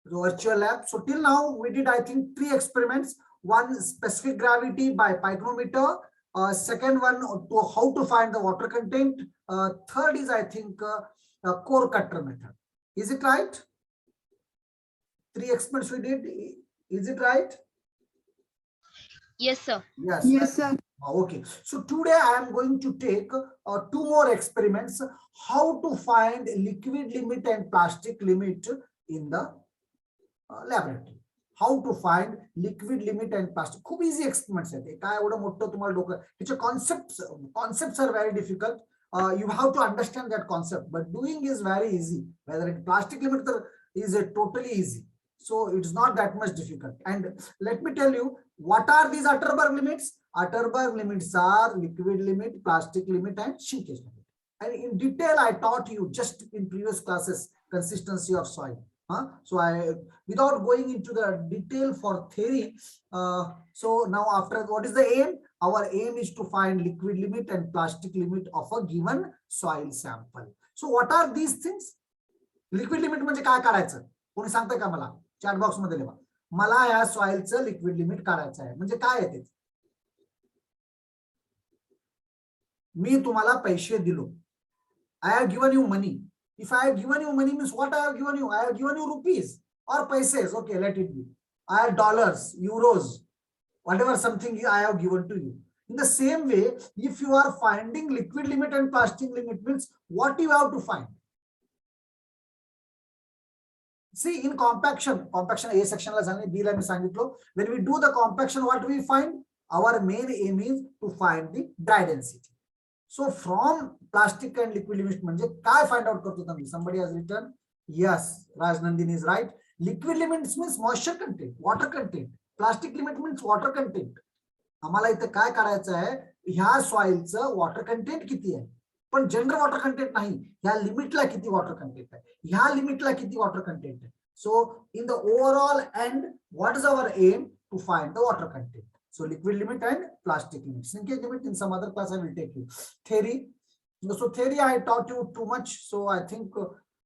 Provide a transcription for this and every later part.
Virtual lab. So till now we did, I think, 3 experiments. One, specific gravity by pycnometer. Second one, to how to find the water content. Third is, I think, core cutter method. Is it right? 3 experiments we did. Is it right? Yes, sir. Yes. Yes, sir. Okay. So today I am going to take 2 more experiments. How to find liquid limit and plastic limit in the laboratory. How to find liquid limit and plastic. खूप easy experiments आहेत. काय एवढं मोठं तुम्हाला डोकं. ह्याचे concepts are very difficult. You have to understand that concept, but doing is very easy. Whether it plastic limit is totally easy. So it's not that much difficult. And let me tell you, what are these Atterberg limits? Atterberg limits are liquid limit, plastic limit, and shrinkage limit. And in detail, I taught you just in previous classes consistency of soil. So without going into the detail for theory, so now after, what is the aim? Our aim is to find liquid limit and plastic limit of a given soil sample. So what are these things? Liquid limit म्हणजे काय काढायचं? कोणी सांगतंय का मला? Chat box मध्ये लिहा. मला या सॉइलचं लिक्विड लिमिट काढायचं आहे. म्हणजे काय आहे ते? मी तुम्हाला पैसे दिलो. I have given you money. If I have given you money means what I have given you? I have given you rupees or paises. Okay, let it be. I have dollars, euros, whatever something I have given to you. In the same way, if you are finding liquid limit and plastic limit means what you have to find. See, in compaction A section B when we do the compaction, what we find? Our main aim is to find the dry density. So from plastic and liquid limit म्हणजे काय find out करतो तुम्ही? Somebody has written, yes, Rajnandini is right. Liquid limits means moisture content, water content. Plastic limit means water content. आम्हाला इथे काय करायचं आहे? ह्या सॉइलचं वॉटर कंटेंट किती आहे? पण जनरल वॉटर कंटेंट नाही. ह्या लिमिटला किती वॉटर कंटेंट आहे? ह्या लिमिटला किती वॉटर कंटेंट आहे? So in the overall end, what is our aim? To find the water content. So liquid limit and plastic limit. Shrinkage limit in some other class I will take you. Theory. So theory I taught you too much. So I think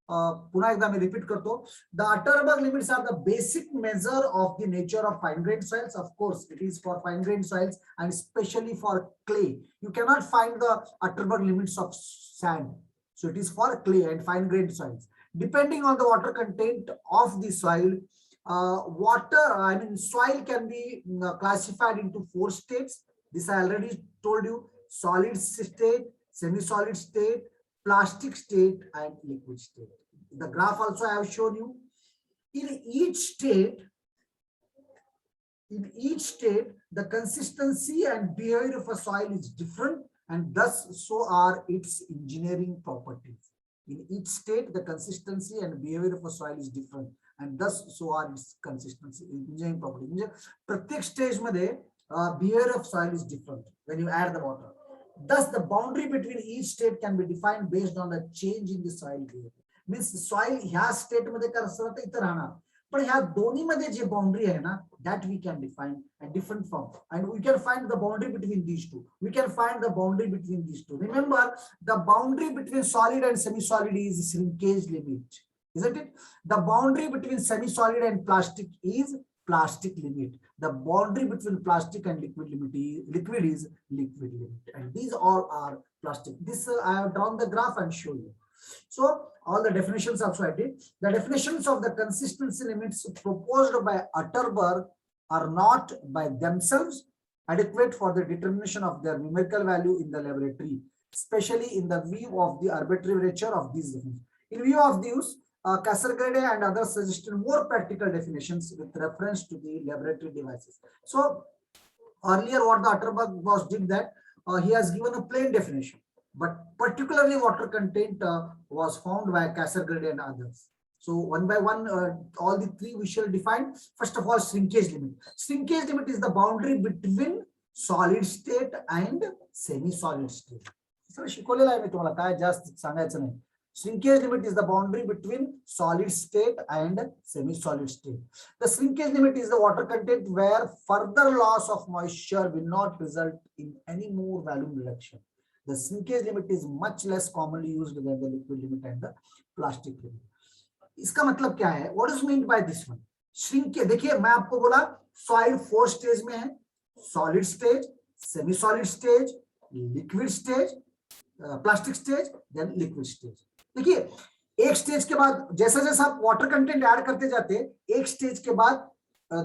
पुन्हा एकदा मी repeat करतो. The Atterberg limits are the basic measure of the nature of fine grained soils. Of course, it is for fine grained soils and especially for clay. You cannot find the Atterberg limits of sand. So it is for clay and fine grained soils. Depending on the water content of the soil, soil can be classified into 4 states. This I already told you: solid state, semi-solid state, plastic state, and liquid state. The graph also I have shown you. In each state, the consistency and behavior of a soil is different, and thus so are its engineering properties. In each state, the consistency and behavior of a soil is different, and thus so are its consistency engineering properties. म्हणजे प्रत्येक stage मध्ये behavior of soil is different when you add the water. Thus, the boundary between each state can be defined based on the change in the soil behavior. Means soil ह्या state मध्ये कसं राहतं इथं राहणार, पण ह्या दोन्ही मध्ये जे बाउंड्री आहे ना, that we can define a different form, and we can find the boundary between these two. We can find the boundary between these two. Remember, the boundary between solid and semi-solid is shrinkage limit, isn't it? The boundary between semi-solid and plastic is plastic limit. The boundary between plastic and liquid is liquid limit, and these all are plastic. This I have drawn the graph and show you. So all the definitions also I did. The definitions of the consistency limits proposed by Atterberg are not by themselves adequate for the determination of their numerical value in the laboratory, especially in the view of the arbitrary nature of these definitions. In view of these, Casagrande and others suggested more practical definitions with reference to the laboratory devices. So earlier what the Atterberg was did that he has given a plain definition, but particularly water content was found by Casagrande and others. So one by one, all the 3 we shall define. First of all, shrinkage limit. Shrinkage limit is the boundary between solid state and semi-solid state. Sir शिकवलेलं आहे मी तुम्हाला, काय जास्त सांगायचं नाही. Shrinkage limit is the boundary between solid state and semi-solid state. The shrinkage limit is the water content where further loss of moisture will not result in any more volume reduction. The shrinkage limit is much less commonly used than the liquid limit and the plastic limit. इसका मतलब क्या है, what is mean by this one? Shrink, देखिए मैं आपको बोला soil 4 stage में है, solid stage, semi solid stage, liquid stage, plastic stage, then liquid stage. देखिए एक स्टेज के बाद जैसा जैसा आप वाटर कंटेंट ऐड करते जाते हैं, एक स्टेज के बाद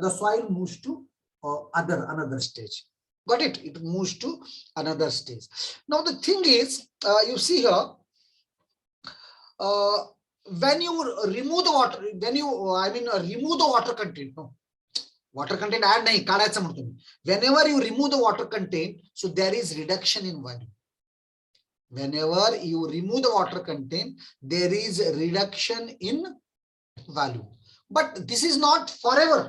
the soil moves to another stage. Got it? It moves to another stage. Now the thing is, you see here, when you remove the water, when you remove the water content, no, water content add nahi काढायचं म्हणतो मी. Whenever you remove the water content, so there is reduction in value. Whenever you remove the water content, there is a reduction in value. But this is not forever.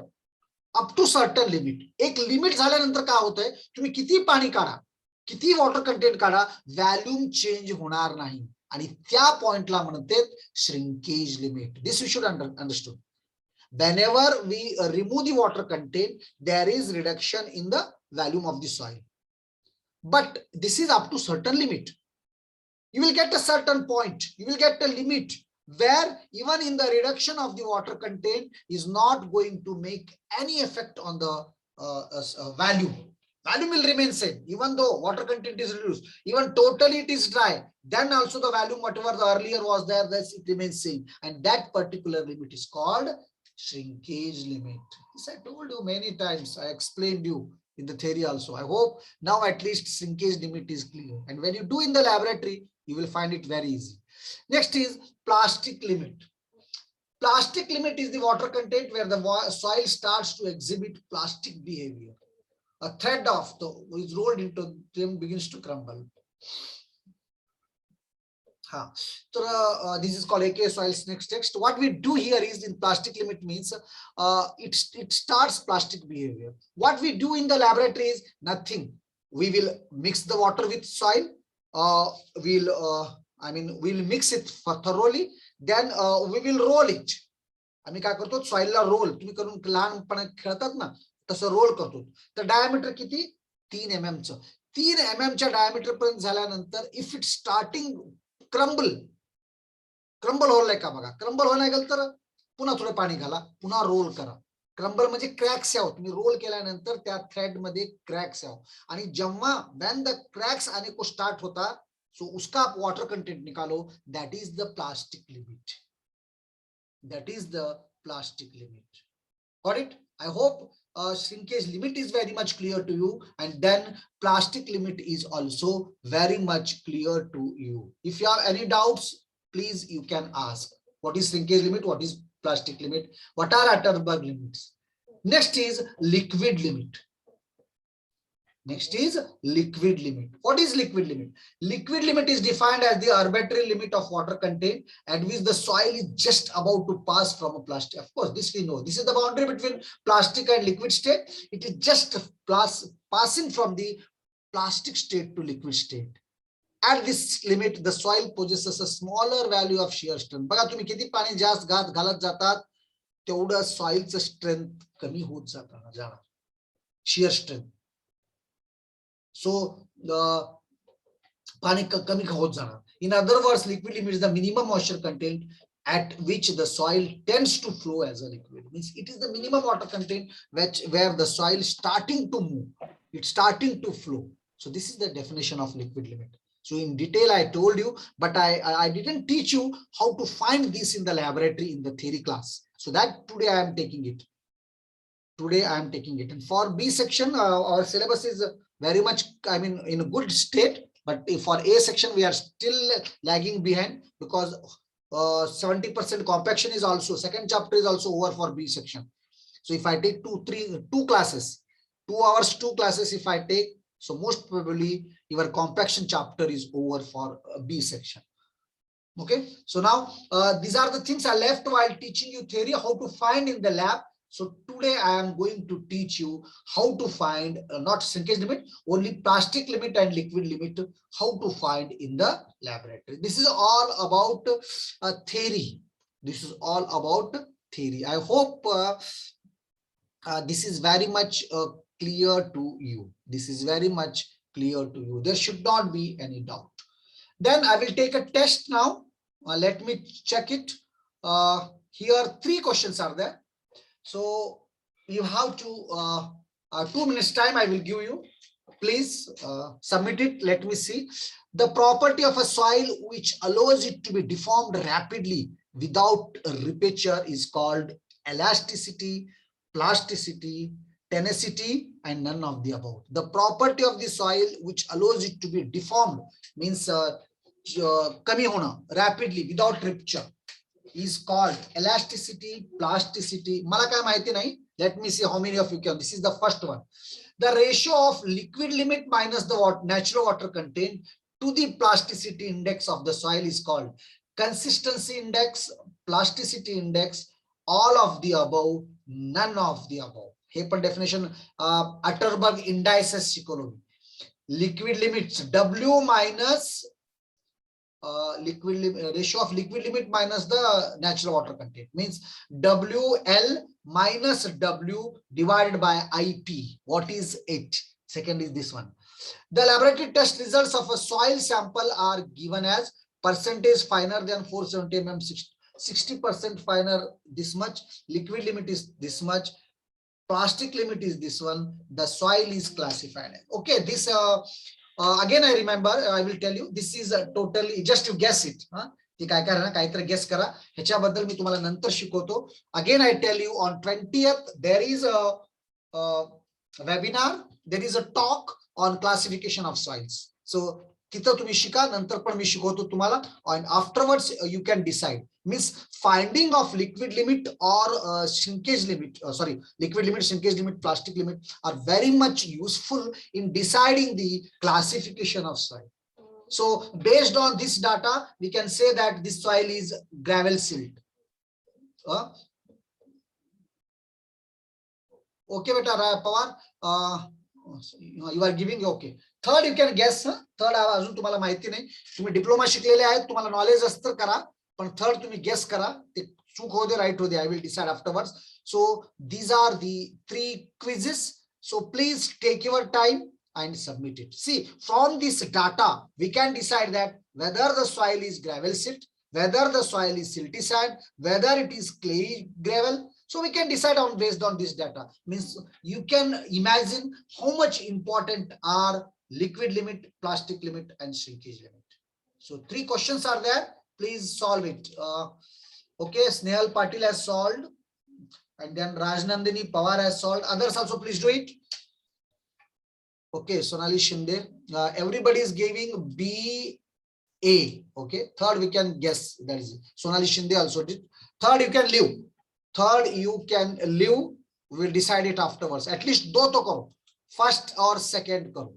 Up to certain limit. एक limit झाल्यानंतर काय होतंय, तुम्ही किती पाणी काढा, किती water content काढा, व्हॅल्यूम चेंज होणार नाही. आणि त्या पॉइंटला म्हणते shrinkage limit. This you should understand. Whenever we remove the water content, there is reduction in the volume of the soil. But this is up to certain limit. You will get a certain point. You will get a limit where even in the reduction of the water content is not going to make any effect on the value. Value will remain same, even though water content is reduced. Even totally it is dry, then also the value whatever the earlier was there, that it remains same. And that particular limit is called shrinkage limit. This I told you many times. I explained you in the theory also. I hope now at least shrinkage limit is clear. And when you do in the laboratory, you will find it very easy. Next is plastic limit. Plastic limit is the water content where the soil starts to exhibit plastic behavior. A thread of the is rolled into them begins to crumble. So this is called AK soils. Next text. What we do here is in plastic limit means it starts plastic behavior. What we do in the laboratory is nothing. We will mix the water with soil. We'll mix it thoroughly. Then we will roll it. आम्ही काय करतो, सॉइलला role, तुम्ही करून लहानपणी खेळतात ना तसं role करतो. तर डायमीटर किती, 3 mm चं. 3 mm च्या डायमीटर पर्यंत झाल्यानंतर इफ इट स्टार्टिंग क्रम्बल होलंय का बघा. क्रम्बल होणार गेलं तर पुन्हा थोडं पाणी घाला, पुन्हा रोल करा. क्रम्बल म्हणजे क्रॅक्स यावं. तुम्ही रोल केल्यानंतर त्या थ्रेड मध्ये क्रॅक्स यावं. आणि जेव्हा व्हेन द क्रॅक्स आने को स्टार्ट होता, सो उसका आप वाटर कंटेंट निकालो. That is the plastic limit. That is the plastic limit. Got it? I hope shrinkage limit is very much clear to you, and then plastic limit is also very much clear to you. If you have any doubts, please you can ask. What is shrinkage limit? What is plastic limit? What are Atterberg limits? Next is liquid limit. Next is liquid limit. What is liquid limit? Liquid limit is defined as the arbitrary limit of water content at which the soil is just about to pass from a plastic. Of course, this we know. This is the boundary between plastic and liquid state. It is just passing from the plastic state to liquid state. At this limit, the soil possesses a smaller value of shear strength. बघा तुम्ही किती पाणी जास्त घालत जातात, तेवढं सॉइलचं strength कमी होत जाणार. shear strength. So पाणी कमी होत जाणार. In other words, liquid limit is the minimum moisture content at which the soil tends to flow as a liquid. Means it is the minimum water content where the soil is starting to move, it's starting to flow. So this is the definition of liquid limit. So in detail I told you, but I didn't teach you how to find this in the laboratory in the theory class. So that today I am taking it. And for B section, our syllabus is very much, in a good state, but for A section we are still lagging behind because 70% compaction is also, second chapter is also over for B section. So if I take 2 classes, 2 hours, 2 classes if I take, so most probably your compaction chapter is over for B section. Okay, so now these are the things I left while teaching you theory, how to find in the lab. So today I am going to teach you how to find not shrinkage limit, only plastic limit and liquid limit, how to find in the laboratory. This is all about theory. This is all about theory. I hope this is very much clear to you. This is very much clear to you. There should not be any doubt. Then I will take a test now. Let me check it. here 3 questions are there. So you have to 2 minutes time I will give you. Please submit it. Let me see. The property of a soil which allows it to be deformed rapidly without rupture is called elasticity, plasticity, tenacity, and none of the above. The property of the soil which allows it to be deformed means kami hona rapidly without rupture is called elasticity, plasticity. Mala kai mahiti nahi. Let me see how many of you can. This is the first one. The ratio of liquid limit minus the natural water content to the plasticity index of the soil is called consistency index, plasticity index, all of the above, none of the above. Here per definition, Atterberg indices psychology. Liquid limits W minus ratio of liquid limit minus the natural water content means WL minus W divided by IP. What is it? Second is this one. The laboratory test results of a soil sample are given as percentage finer than 470 mm, 60% finer this much, liquid limit is this much, plastic limit is this one, the soil is classified. Okay, this again I remember, I will tell you, this is totally just to guess it. ती काय करा ना काहीतरी guess करा, ह्याच्याबद्दल मी तुम्हाला नंतर शिकवतो. Again I tell you, on 20th there is a webinar, there is a talk on classification of soils. So तिथं तुम्ही शिका, नंतर पण मी शिकवतो तुम्हाला, and afterwards you can decide. Means finding of liquid limit or shrinkage limit, liquid limit, shrinkage limit, plastic limit are very much useful in deciding the classification of soil. So based on this data, we can say that this soil is gravel silt. Okay, beta Pawar, you are giving okay. Third you can guess. Third अजून तुम्हाला माहिती नाही, तुम्ही diploma शिकलेले आहेत, तुम्हाला knowledge असतं करा, पण थर्ड तुम्ही गेस करा, ते चूक हो दे राईट हो दे, I will decide afterwards. So these are the 3 quizzes. So please take your time and submit it. See, from this data we can decide that whether the soil is gravel silt, whether the soil is silty sand, whether it is clay gravel. So we can decide on based on this data. Means you can imagine how much important are liquid limit, plastic limit, and shrinkage limit. So 3 questions are there. Please solve it. Okay, Snehal Patil has solved, and then Rajnandini Pawar has solved. Others also please do it. Okay, Sonali Shinde. Everybody is giving BA. Okay, third we can guess. That is it. Sonali Shinde also did. Third you can leave. Third you can leave. We will decide it afterwards. At least do to karo. First or second karo.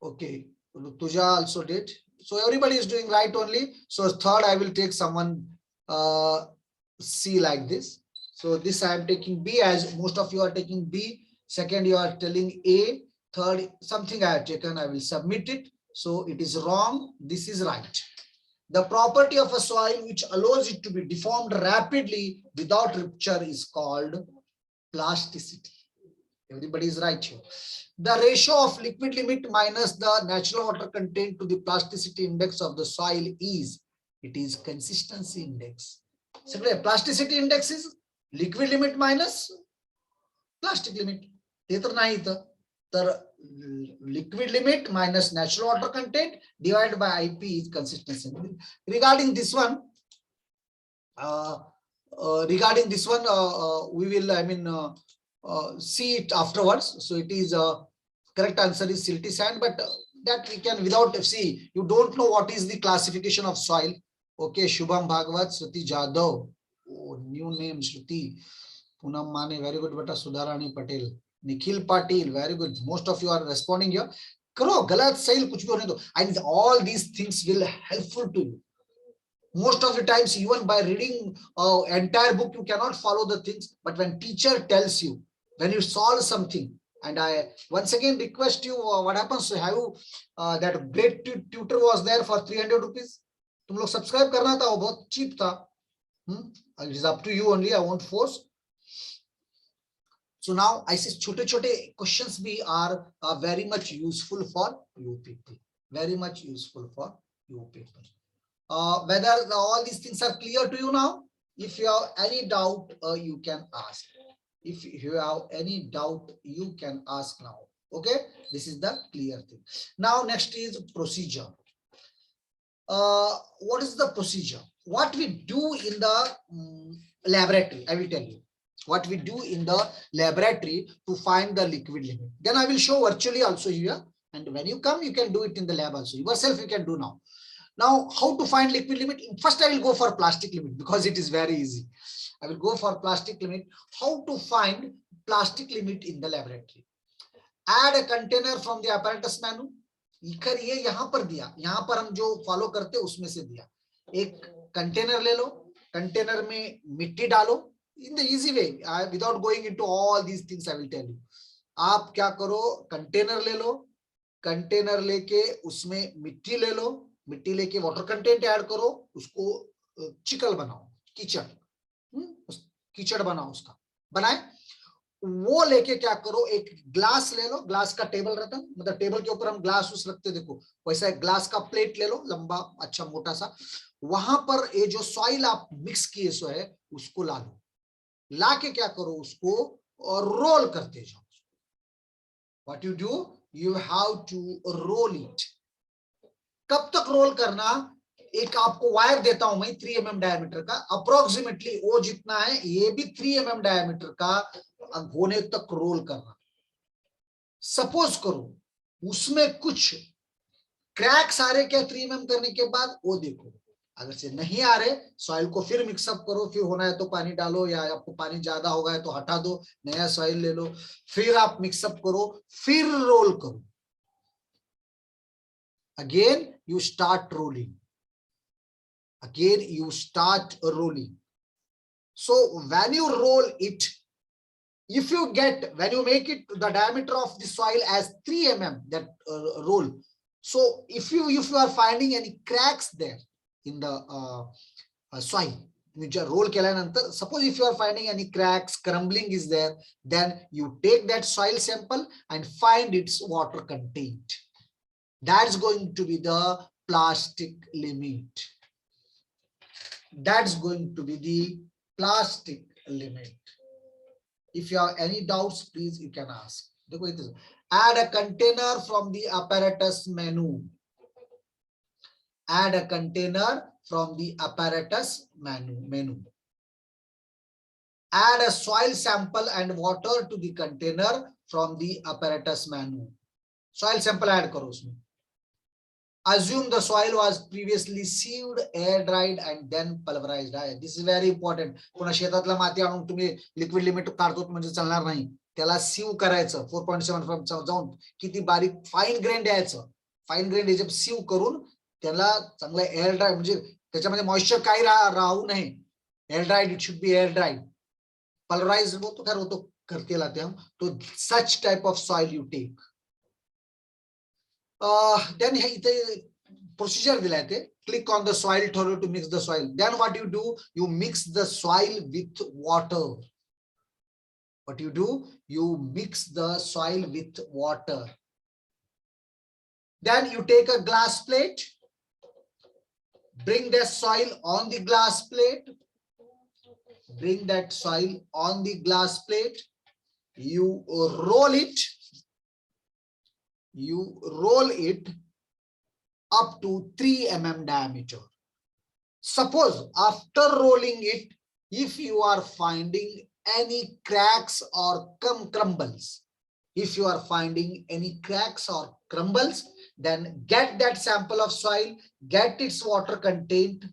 Okay, Tuja also did. So everybody is doing right only. So third I will take someone C like this. So this I am taking B, as most of you are taking B. Second you are telling A. Third something I have taken, I will submit it. So it is wrong. This is right. The property of a soil which allows it to be deformed rapidly without rupture is called plasticity. Everybody is right here. The ratio of liquid limit minus the natural water content to the plasticity index of the soil is, it is consistency index. So plasticity index is liquid limit minus plastic limit. Liquid limit minus natural water content divided by IP is consistency. Regarding this one, we will, see it afterwards. So it is correct answer is silty sand, but that we can without see. You don't know what is the classification of soil. Okay, Shubham Bhagwat, Shruti Jadhav. Oh, new name Shruti. Poonam Mane, very good. Beta Sudharani Patel. Nikhil Patil, very good. Most of you are responding here. Karo, galat sahil kuch bhi hone do. And all these things will helpful to you. Most of the times, even by reading entire book, you cannot follow the things. But when teacher tells you, when you solve something, and I once again request you, what happens to have that great tutor was there for 300 rupees. तुम लोग subscribe करना था, वो बहुत cheap था. It is up to you only. I won't force. So now I say छोटे-छोटे questions भी are very much useful for you people. Very much useful for you people. Whether all these things are clear to you now? If you have any doubt, you can ask. If you have any doubt, you can ask now. Okay, this is the clear thing. Now next is procedure. What is the procedure? What we do in the laboratory, I will tell you what we do in the laboratory to find the liquid limit. Then I will show virtually also here, and when you come, you can do it in the lab also. Yourself you can do now. Now, how to find liquid limit? First, I will go for plastic limit because it is very easy. I will go for plastic limit. How to find plastic limit in the laboratory? Add a container from the apparatus menu. इखर ये यहाँ पर दिया, यहाँ पर हम जो follow करते उसमें से दिया. एक कंटेनर ले लो, कंटेनर में मिट्टी डालो. In the easy way, without going into all these things, I will tell you. आप क्या करो, कंटेनर ले लो, कंटेनर लेके उसमें मिट्टी ले लो, मिट्टी लेके वाटर कंटेंट ऐड करो, उसको चिकल बनाओ, कीचड़, कीचड़ बनाओ, उसका बनाए. वो लेके क्या करो, एक ग्लास ले लो, ग्लास का टेबल रहता है, मतलब टेबल के ऊपर हम ग्लास उस रखते, देखो वैसा एक ग्लास का प्लेट ले लो, लंबा अच्छा मोटा सा. वहां पर ये जो सॉइल आप मिक्स किए सो है उसको ला लो, लाके क्या करो, उसको और रोल करते जाओ. What you do, you have to roll it. कब तक रोल करना? एक आपको वायर देता हूं मैं 3 mm डायमीटर का, अप्रोक्सीमेटली वो जितना है ये भी 3 mm डायमीटर का होने तक रोल करना. सपोज करो उसमें कुछ क्रैक्स आ रहे क्या 3 mm करने के बाद, वो देखो. अगर से नहीं आ रहे, सॉइल को फिर मिक्सअप करो, फिर होना है तो पानी डालो, या आपको पानी ज्यादा होगा है तो हटा दो, नया सॉइल ले लो, फिर आप मिक्सअप करो, फिर रोल करो. Again you start rolling. Again you start rolling. So when you roll it, if you get, when you make it the diameter of the soil as 3 mm, that roll. So if you are finding any cracks there in the soil, roll kelanantar, suppose if you are finding any cracks, crumbling is there, then you take that soil sample and find its water content. That's going to be the plastic limit. That's going to be the plastic limit. If you have any doubts, please you can ask. Add a container from the apparatus menu. Add a container from the apparatus menu. Add a soil sample and water to the container from the apparatus menu. Soil sample add karo usme. Assume the soil was previously sieved, air dried, and then pulverized. This is very important. पुन्हा शेतातला माती आणून तुम्ही liquid limit काढतो म्हणजे चालणार नाही. त्याला सीव करायचं 4.75 जाऊन किती बारीक फाईन ग्रेन द्यायचं. फाईन ग्रेन याच्यात सीव करून त्याला चांगला एअर ड्राय, म्हणजे त्याच्यामध्ये मॉइश्चर काही राहू नये. Air dried, it should be air dried. Pulverised वो तो खैर वो तो करते लाते हम. तो such type of soil you take. Then इथे procedure दिला आहे ते. Click on the soil thorough to mix the soil. Then what you do, you mix the soil with water. What you do, you mix the soil with water. Then you take a glass plate, bring the soil on the glass plate, bring that soil on the glass plate, you roll it. You roll it up to 3 mm diameter. Suppose after rolling it, if you are finding any cracks or crumbles, if you are finding any cracks or crumbles, then get that sample of soil, get its water content,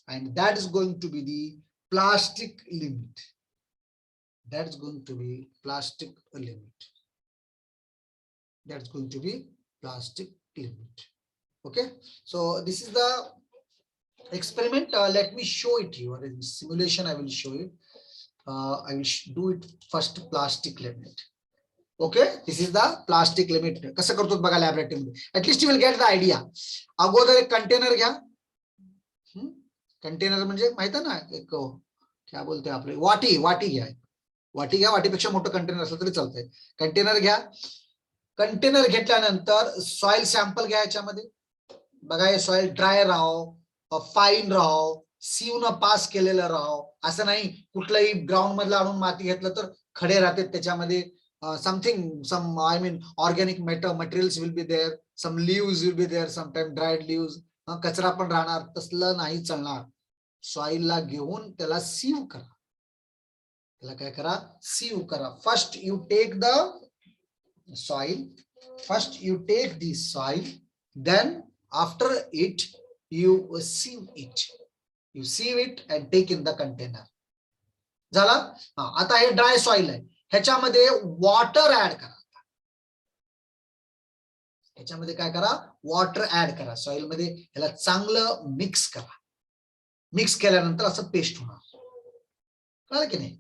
and that is going to be the plastic limit. That's going to be plastic limit. That's going to be plastic limit. Okay, so this is the experiment. Let me show it to you. In simulation, I will show it. I will do it first. Plastic limit. Okay, this is the plastic limit. कसं करतो बघा laboratory मध्ये. At least you will get the idea. अगोदर एक container घ्या. Container म्हणजे माहित आहे ना, एक क्या बोलते आपले वाटी घ्या. वाटी घ्या, वाटीपेक्षा मोठं कंटेनर असलं तरी चालतंय. कंटेनर घ्या. कंटेनर घेतल्यानंतर सॉइल सॅम्पल घ्या याच्यामध्ये. बघा हे सॉइल ड्राय राहो, फाईन राहो, सीवनं पास केलेलं राहो, असं नाही कुठलंही ग्राउंड मधलं आणून माती घेतलं तर खडे राहते त्याच्यामध्ये. Something some I mean organic materials will be there, some leaves will be there, sometime dried leaves, कचरा पण राहणार, तसलं नाही चालणार. सॉइलला घेऊन त्याला सीव करा. त्याला काय करा, सीव करा. First you take the soil, first you take the soil, then after it you sieve it and take in the container. झाला. आता हे ड्राय सॉइल आहे, ह्याच्यामध्ये वॉटर ऍड करा. ह्याच्यामध्ये काय करा, वॉटर ऍड करा. सॉइल मध्ये ह्याला चांगलं मिक्स करा. मिक्स केल्यानंतर असं पेस्ट होणार, कळलं की नाही,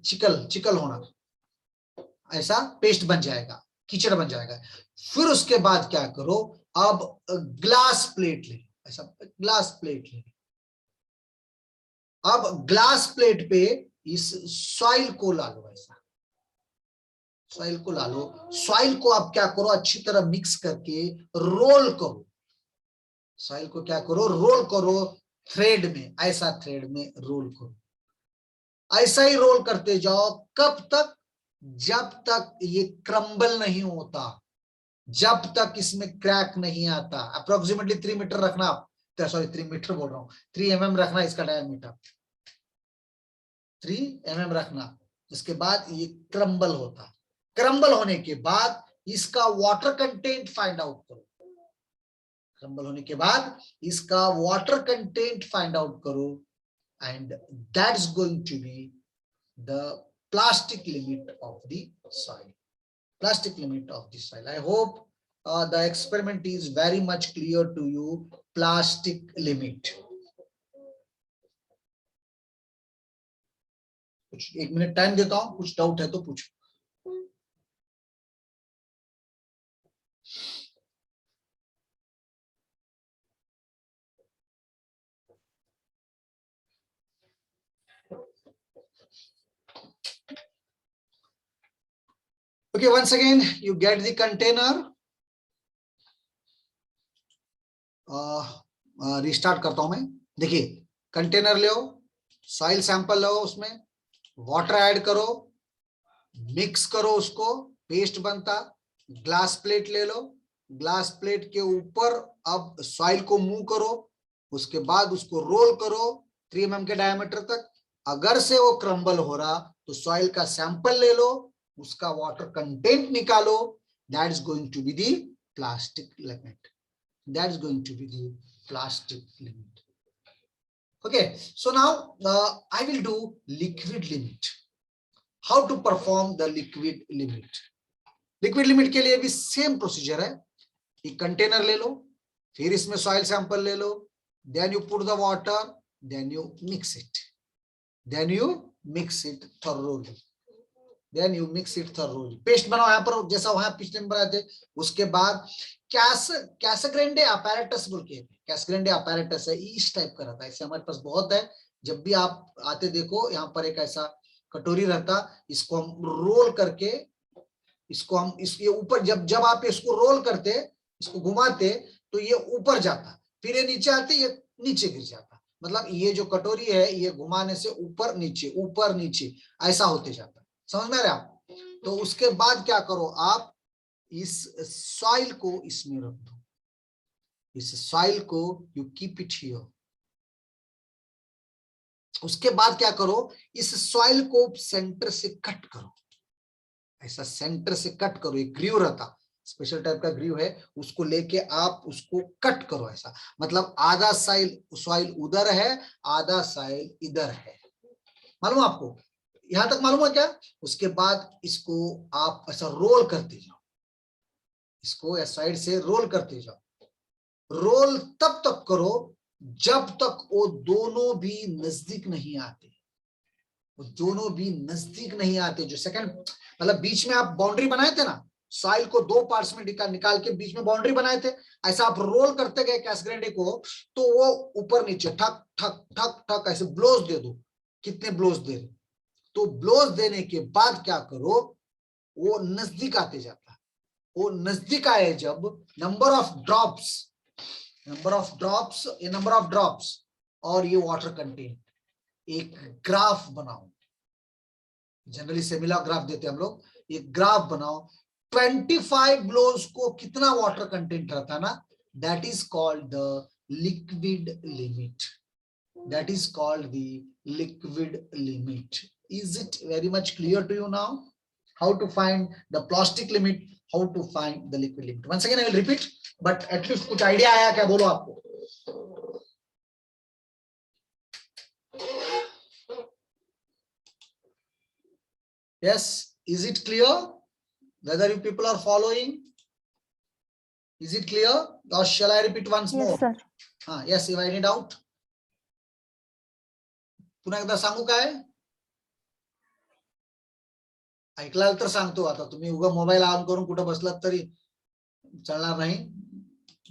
चिकल होणार, ऐसा पेस्ट बन जाएगा, कीचड़ बन जाएगा. फिर उसके बाद क्या करो, अब ग्लास प्लेट ले, ऐसा ग्लास प्लेट ले. अब ग्लास प्लेट पे इस सॉइल को ला लो, ऐसा सॉइल को ला लो. सॉइल को आप क्या करो, अच्छी तरह मिक्स करके रोल करो. सॉइल को क्या करो, रोल करो थ्रेड में, ऐसा थ्रेड में रोल करो. ऐसा ही रोल करते जाओ. कब तक, जब तक ये क्रम्बल नहीं होता, जब तक इसमें क्रैक नहीं आता. अप्रोक्सीमेटली 3 मीटर रखना आप, सॉरी 3 मीटर बोल रहा हूं, 3 mm रखना इसका डायमीटर, 3 mm रखना. उसके बाद ये क्रम्बल होता. क्रम्बल होने के बाद इसका वाटर कंटेंट फाइंड आउट करो. क्रम्बल होने के बाद इसका वाटर कंटेंट फाइंड आउट करो, and that's going to be the plastic limit of the soil. Plastic limit of the soil. I hope the experiment is very much clear to you. Plastic limit. कुछ 1 minute time देता हूं, कुछ doubt है तो पूछो. Okay, once again, you get the container. Restart करता हूं मैं. देखिए, कंटेनर ले, सॉइल सैंपल लो, उसमें वाटर ऐड करो, मिक्स करो, उसको पेस्ट बनता. ग्लास प्लेट ले लो, ग्लास प्लेट के ऊपर अब सॉइल को मूव करो, उसके बाद उसको रोल करो 3 mm के डायमीटर तक. अगर से वो क्रम्बल हो रहा तो सॉइल का सैंपल ले लो, उसका वाटर कंटेंट निकालो. That is going to be the plastic limit. That is going to be the plastic limit. Okay, so now I will do liquid limit. How to perform the liquid limit? Liquid limit के लिए भी same procedure है. एक container ले लो, फिर इसमें soil sample ले लो, then you put the water, then you mix it, then you mix it thoroughly. Then you mix it thoroughly. Paste बनाओ यहाँ पर, जैसा वहां पिछले में बनाए थे. उसके बाद कैसग्रेंडे अपैरेटस बोल के, कैसग्रेंडे अपैरेटस है, इस टाइप का रहता है. ऐसे हमारे पास बहुत है. जब भी आप आते देखो, यहाँ पर एक ऐसा कटोरी रहता, इसको हम रोल करके, इसको हम इसके ऊपर, जब आप इसको रोल करते, इसको घुमाते तो ये ऊपर जाता, फिर ये नीचे आते, ये नीचे गिर जाता. मतलब ये जो कटोरी है, ये घुमाने से ऊपर नीचे ऐसा होते जाता. समझ में आ रहा है आप? तो उसके बाद क्या करो, आप इस सॉइल को इसमें रख दो. इस सॉइल को यू कीप इट हियर. उसके बाद क्या करो, इस सॉइल को सेंटर से कट करो, ऐसा सेंटर से कट करो. एक ग्रीव रहता, स्पेशल टाइप का ग्रीव है, उसको लेके आप उसको कट करो. ऐसा मतलब आधा सॉइल उधर है, आधा सॉइल इधर है. मालूम आपको? यहां तक मालूम है क्या? उसके बाद इसको आप ऐसा रोल करते जाओ, इसको या साइड से रोल करते जाओ. रोल तब तक करो जब तक वो दोनों भी नजदीक नहीं आते. वो दोनों भी नजदीक नहीं आते. जो सेकंड, मतलब बीच में आप बाउंड्री बनाए थे ना, सॉइल को 2 पार्ट्स में निकाल के बीच में बाउंड्री बनाए थे, ऐसा आप रोल करते गए कैसग्रेंडे को, तो वो ऊपर नीचे ठक ठक ठक ठक ऐसे ब्लोज दे दो. कितने ब्लोज दे रहे? तो ब्लोज देने के बाद क्या करो, वो नजदीक आते जाता. वो नजदीक आए जब, number of drops number of drops और ये वाटर कंटेंट, एक ग्राफ बनाओ, जनरली सिमिलर ग्राफ देते हैं हम लोग, एक ग्राफ बनाओ। 25 ब्लोज को कितना वाटर कंटेंट रहता है ना, that is called the liquid limit, that is called the liquid limit. Is it very much clear to you now how to find the plastic limit, how to find the liquid limit? Once again I will repeat, but at least कुछ idea आया क्या, बोलो आपको? Yes, is it clear whether you people are following? Is it clear or shall I repeat once more? Yes, sir. Yes, if any doubt, पुन्हा एकदा सांगू काय? ऐकला तर सांगतो, आता तुम्ही उगा मोबाईल ऑन करून कुठे बसलात तरी चालणार नाही.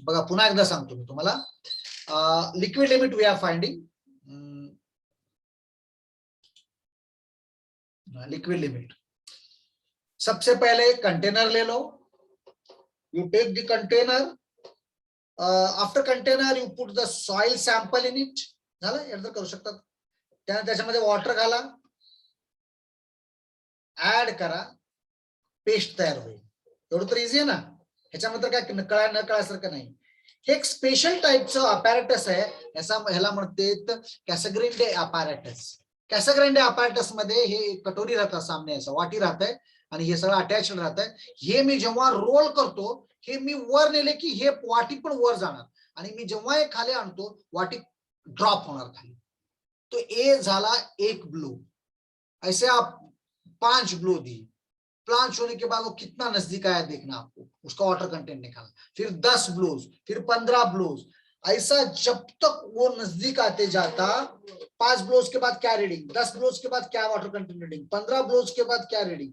बघा पुन्हा एकदा सांगतो मी तुम्हाला. Liquid limit we are finding. Liquid limit, सबसे पहले कंटेनर ले लो. You take the container, after container you put the soil sample in it. झालं, एकदा करू शकतात. त्याच्यामध्ये वॉटर घाला, ऍड करा, पेस्ट तयार होईल. एवढं तर इझी आहे ना, ह्याच्यामध्ये काय न कळासारखं नाही. हे एक स्पेशल टाईपचं अपॅरेटस आहे, ह्याला म्हणतात कॅसाग्रेंडे अपॅरेटस. कॅसाग्रेंडे अपॅरेटस मध्ये हे एक कटोरी राहतं, सामने असं वाटी राहत आहे आणि हे सगळं अटॅच्ड राहत आहे. हे मी जेव्हा रोल करतो, हे मी वर नेले की हे वाटी पण वर जाणार आणि मी जेव्हा हे खाली आणतो वाटी ड्रॉप होणार खाली. तो ए झाला एक ब्लो. ऐसे आप 5 ब्लो दी, प्लांच होने के बाद वो कितना नजदीक आया देखना आपको, उसका वाटर कंटेंट निकालना. फिर 10 ब्लोज, फिर 15 ब्लोज, ऐसा जब तक वो नजदीक आते जाता. 5 ब्लोज के बाद क्या रीडिंग, 10 ब्लोज के बाद क्या वाटर कंटेंट रीडिंग, 15 ब्लोज के बाद क्या रीडिंग,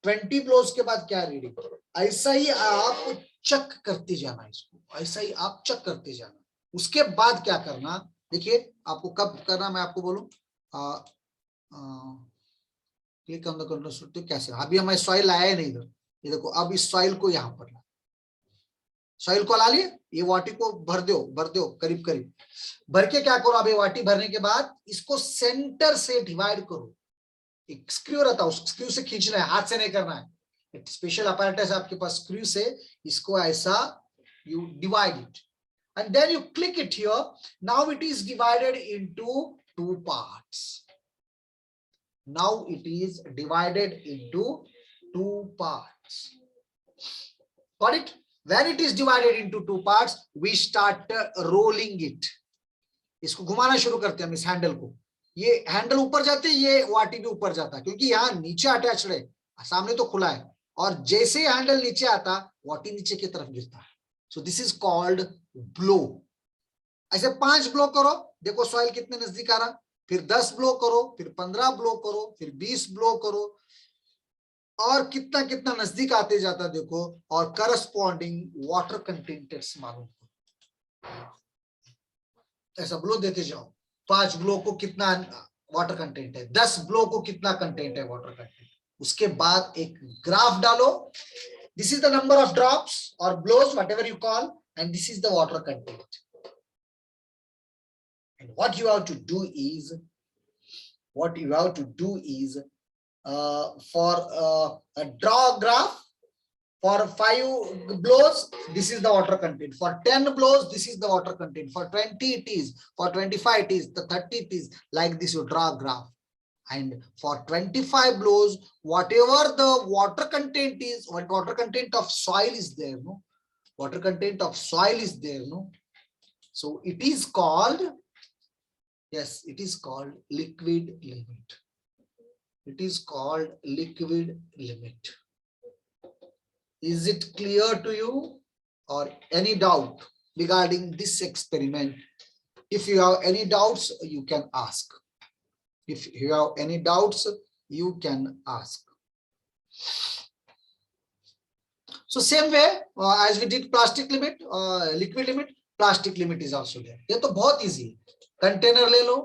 20 ब्लोज के बाद क्या रीडिंग. ऐसा ही आप चेक करते जाना इसको, ऐसा ही आप चेक करते जाना. उसके बाद क्या करना, देखिए आपको कब करना मैं आपको बोलूं. क्लिक ऑन द कंट्रोल तो कैसे, अभी हमारे सॉइल लाया है नहीं इधर, ये देखो अब इस सॉइल को यहाँ पर ला, सॉइल को ला लिए. ये वाटी को भर दो करीब करीब भर के. क्या करो, अब ये वाटी भरने के बाद इसको सेंटर से डिवाइड करो. एक स्क्रू रहता है, उस स्क्रू से खींचना है, हाथ से नहीं करना है. एक स्पेशल अपैरेटस आपके पास, स्क्रू से इसको ऐसा you divide it and then you click it here. Now it is divided into 2 parts. Now it is divided into 2 parts. Got it? When it is divided into 2 parts, we start rolling it. इसको घुमाना शुरू करते हैं हम इस handle को. ये handle ऊपर जाते, ये वाटी भी ऊपर जाता, क्योंकि यहाँ नीचे अटैच्ड है, सामने तो खुला है. और जैसे हैंडल नीचे आता, वाटी नीचे की तरफ गिरता है. So this is called blow. ऐसे 5 ब्लो करो, देखो सॉइल कितने नजदीक आ रहा. फिर 10 ब्लो करो, फिर 15 ब्लो करो, फिर 20 ब्लो करो, और कितना कितना नजदीक आते जाता देखो. और करस्पॉन्डिंग वाटर कंटेंट्स मालूम करो. ऐसा ब्लो देते जाओ. 5 ब्लो को कितना वाटर कंटेंट है, 10 ब्लो को कितना कंटेंट है वाटर कंटेंट. उसके बाद एक ग्राफ डालो. This is the number of drops or blows, whatever you call, and this is the water content. And what you have to do is, draw a graph. For 5 blows, this is the water content. For 10 blows, this is the water content. For 20 it is. For 25 it is. The 30 it is. Like this, you draw a graph. And for 25 blows, whatever the water content is, what water content of soil is there, no? Water content of soil is there, no? So it is called, yes, it is called liquid limit. It is called liquid limit. Is it clear to you, or any doubt regarding this experiment? If you have any doubts, you can ask. If you have any doubts, you can ask. So same way as we did plastic limit, liquid limit, plastic limit is also there. ये तो बहुत easy है. Container ले लो,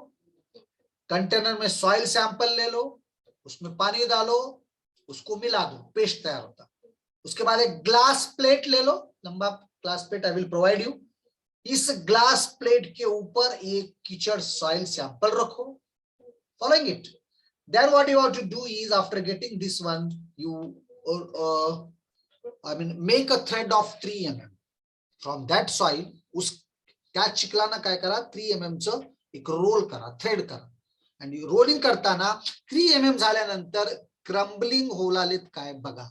container में soil sample ले लो, उसमें पानी डालो, उसको मिला दो, पेस्ट तैयार होता. उसके बाद एक ग्लास प्लेट ले लो, लंबा glass plate I will provide you. इस ग्लास प्लेट के ऊपर एक कीचड़ सॉइल सैंपल रखो. Following it. Then what you have to do is, after getting this one, you make a thread of 3 mm from that soil. उस त्या चिखलानं काय करा, 3 mm चं एक रोल करा, थ्रेड करा. आणि रोलिंग करताना 3 mm झाल्यानंतर क्रम्बलिंग होल आलेत काय बघा.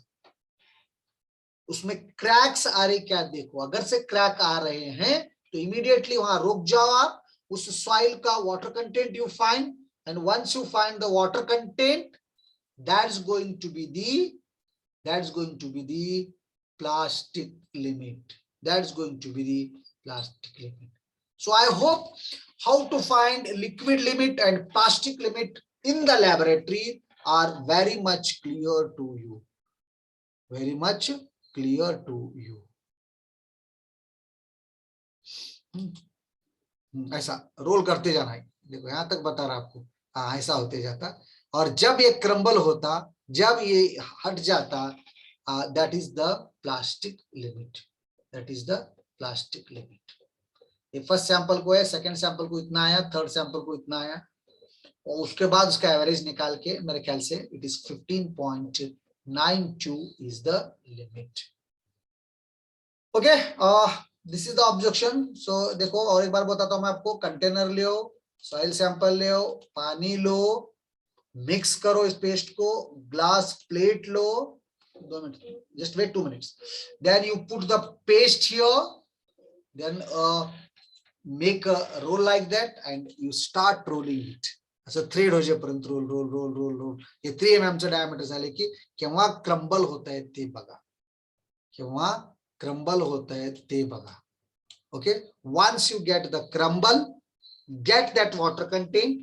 उसमें क्रैक्स आ रहे क्या देखो. अगर से क्रैक आ रहे हैं तो इमीडिएटली वहां रुक जाओ आप. उस सॉइल का water content you find, and once you find the water content, that's going to be the plastic limit. That's going to be the plastic limit. So I hope how to find liquid limit and plastic limit in the laboratory are very much clear to you. Very much clear to you. ऐसा role करते जाना है. देखो यहां तक बता रहा आपको. हाँ, ऐसा होते जाता. और जब ये क्रम्बल होता, जब ये हट जाता, that is the plastic limit. That is the plastic limit. ये फर्स्ट सैंपल को है, सेकंड सैंपल को इतना आया, थर्ड सैंपल को इतना आया, और उसके बाद उसका एवरेज निकाल के मेरे ख्याल से it is 15.92 is the limit. Okay, this is the objection. So देखो और एक बार बताता हूं मैं आपको. कंटेनर लो, सॉइल सैंपल लो, पानी लो, मिक्स करो इस पेस्ट को, ग्लास प्लेट लो. 2 minute, just wait 2 minutes. Then you put the paste here, then make a roll like that and you start rolling it. असं थ्रेड होजेपर्यंत roll roll roll roll roll. हे 3 mm चं diameter झाले की केव्हा crumble होत आहे ते बघा. केव्हा क्रम्बल होत आहे ते बघा. Okay, once you get the crumble, get that water content,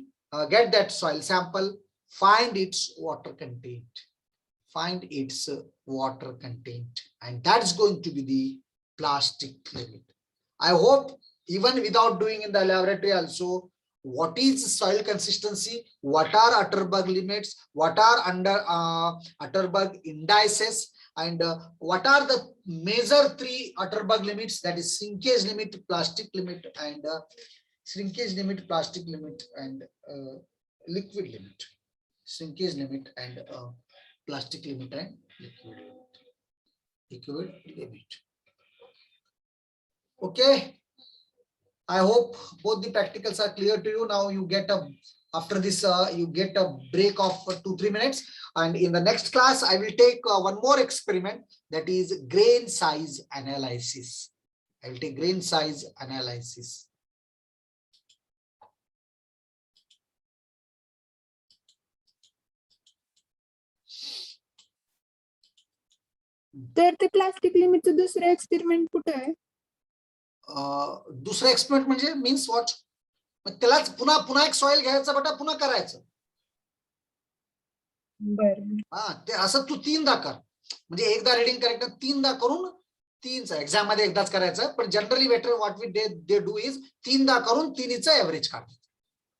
get that soil sample, find its water content, and that's going to be the plastic limit. I hope even without doing in the laboratory also, what is soil consistency, what are Atterberg limits, what are under Atterberg indices, and what are the major 3 Atterberg limits, that is shrinkage limit, plastic limit, and shrinkage limit, plastic limit, and liquid limit. Shrinkage limit and plastic limit and liquid limit. Okay, I hope both the practicals are clear to you. Now you get a, after this you get a break of 2-3 minutes, and in the next class I will take one more experiment, that is grain size analysis. I will take grain size analysis. तर ते plastic लिमिटचं दुसरं experiment कुठे आहे? दुसरा experiment म्हणजे means what? त्यालाच पुन्हा पुन्हा एक सॉइल घ्यायचं बेटा, पुन्हा करायचं. बरं. हा, ते असं तू 3दा कर. म्हणजे एकदा रीडिंग करेक्ट 3दा करून 3चा एक्झाम मध्ये एकदाच करायचं. पण generally better what we they do is 3दा करून 3चं एव्हरेज काढतात.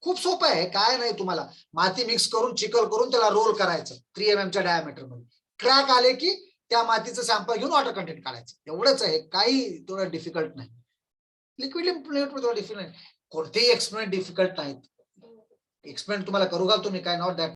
खूप सोपं आहे, काय नाही. तुम्हाला माती मिक्स करून चिखल करून त्याला रोल करायचं 3 mm च्या डायमीटर मध्ये. क्रॅक आले की त्या मातीचं सॅम्पल घेऊन वॉटर कंटेंट काढायचं. एवढंच आहे, काही थोडं डिफिकल्ट नाही. लिक्विड लिमिट थोडं डिफिकल्ट. कोणतेही एक्सपेरिमेंट डिफिकल्ट नाहीत. एक्सपेरिमेंट तुम्हाला करू घालतो मी, काय नॉट दॅट